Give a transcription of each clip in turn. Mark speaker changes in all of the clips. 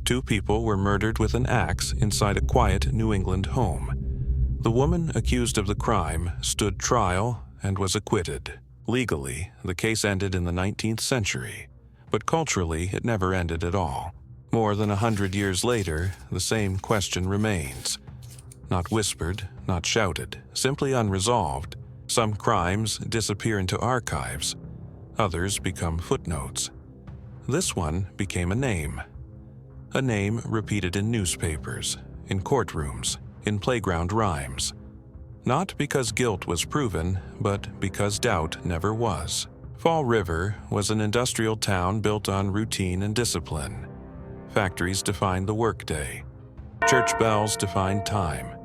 Speaker 1: Two people were murdered with an axe inside a quiet New England home. The woman accused of the crime stood trial and was acquitted. Legally, the case ended in the 19th century, but culturally it never ended at all. More than 100 years later, the same question remains. Not whispered, not shouted, simply unresolved. Some crimes disappear into archives. Others become footnotes. This one became a name. A name repeated in newspapers, in courtrooms, in playground rhymes. Not because guilt was proven, but because doubt never was. Fall River was an industrial town built on routine and discipline. Factories defined the workday. Church bells defined time.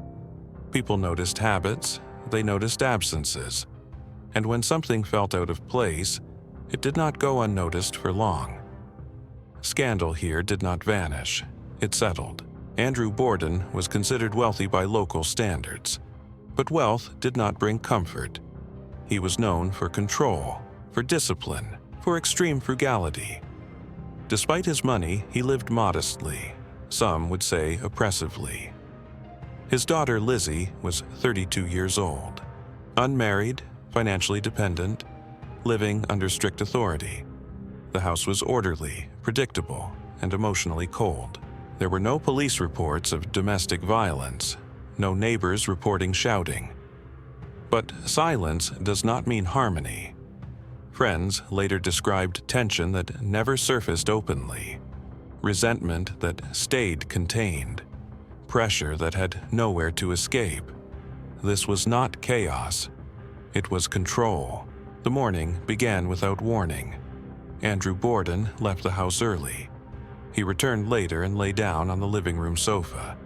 Speaker 1: People noticed habits, they noticed absences. And when something felt out of place, it did not go unnoticed for long. Scandal here did not vanish. It settled. Andrew Borden was considered wealthy by local standards. But wealth did not bring comfort. He was known for control, for discipline, for extreme frugality. Despite his money, he lived modestly. Some would say oppressively. His daughter Lizzie was 32 years old. Unmarried, financially dependent, living under strict authority. The house was orderly, predictable, and emotionally cold. There were no police reports of domestic violence, no neighbors reporting shouting. But silence does not mean harmony. Friends later described tension that never surfaced openly, resentment that stayed contained, pressure that had nowhere to escape. This was not chaos. It was control. The morning began without warning. Andrew Borden left the house early. He returned later and lay down on the living room sofa.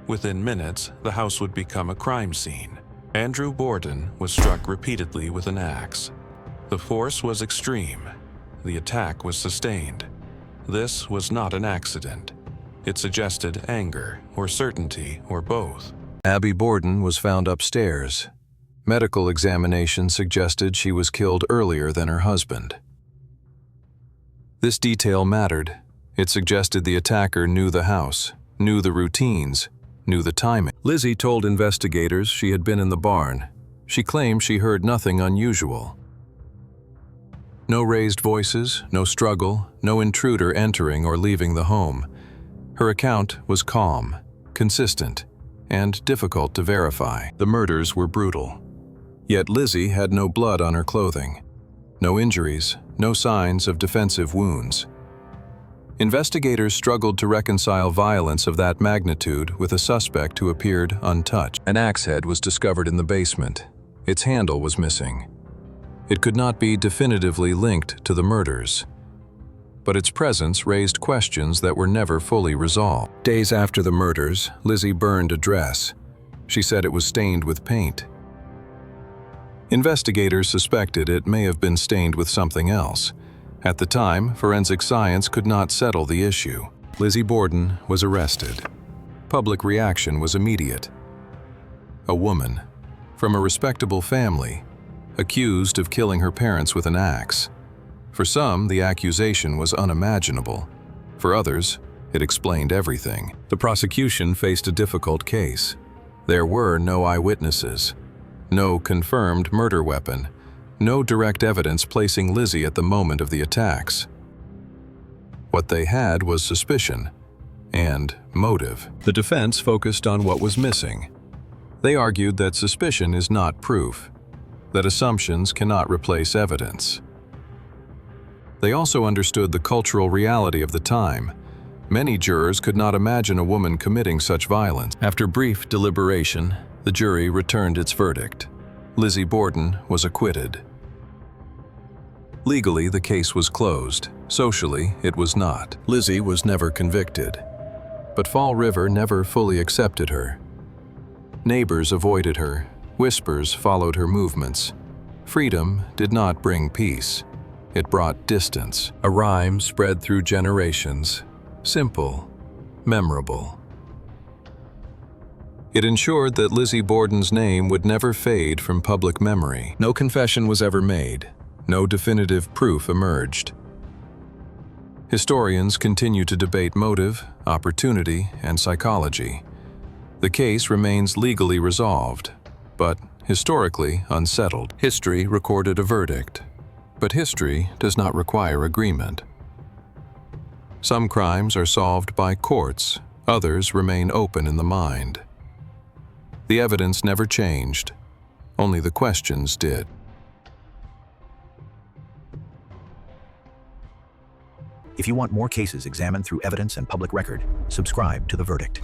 Speaker 1: Within minutes, the house would become a crime scene. Andrew Borden was struck repeatedly with an axe. The force was extreme. The attack was sustained. This was not an accident. It suggested anger or certainty or both.
Speaker 2: Abby Borden was found upstairs. Medical examination suggested she was killed earlier than her husband. This detail mattered. It suggested the attacker knew the house, knew the routines, knew the timing. Lizzie told investigators she had been in the barn. She claimed she heard nothing unusual. No raised voices, no struggle, no intruder entering or leaving the home. Her account was calm, consistent, and difficult to verify. The murders were brutal. Yet Lizzie had no blood on her clothing, no injuries, no signs of defensive wounds. Investigators struggled to reconcile violence of that magnitude with a suspect who appeared untouched. An axe head was discovered in the basement. Its handle was missing. It could not be definitively linked to the murders, but its presence raised questions that were never fully resolved. Days after the murders, Lizzie burned a dress. She said it was stained with paint. Investigators suspected it may have been stained with something else. At the time, forensic science could not settle the issue. Lizzie Borden was arrested. Public reaction was immediate. A woman, from a respectable family, accused of killing her parents with an axe. For some, the accusation was unimaginable. For others, it explained everything. The prosecution faced a difficult case. There were no eyewitnesses, no confirmed murder weapon, no direct evidence placing Lizzie at the moment of the attacks. What they had was suspicion and motive. The defense focused on what was missing. They argued that suspicion is not proof, that assumptions cannot replace evidence. They also understood the cultural reality of the time. Many jurors could not imagine a woman committing such violence. After brief deliberation, the jury returned its verdict. Lizzie Borden was acquitted. Legally, the case was closed. Socially, it was not. Lizzie was never convicted. But Fall River never fully accepted her. Neighbors avoided her. Whispers followed her movements. Freedom did not bring peace. It brought distance. A rhyme spread through generations. Simple, memorable. It ensured that Lizzie Borden's name would never fade from public memory. No confession was ever made. No definitive proof emerged. Historians continue to debate motive, opportunity, and psychology. The case remains legally resolved, but historically unsettled. History recorded a verdict, but history does not require agreement. Some crimes are solved by courts, others remain open in the mind. The evidence never changed, only the questions did.
Speaker 3: If you want more cases examined through evidence and public record, subscribe to The Verdict.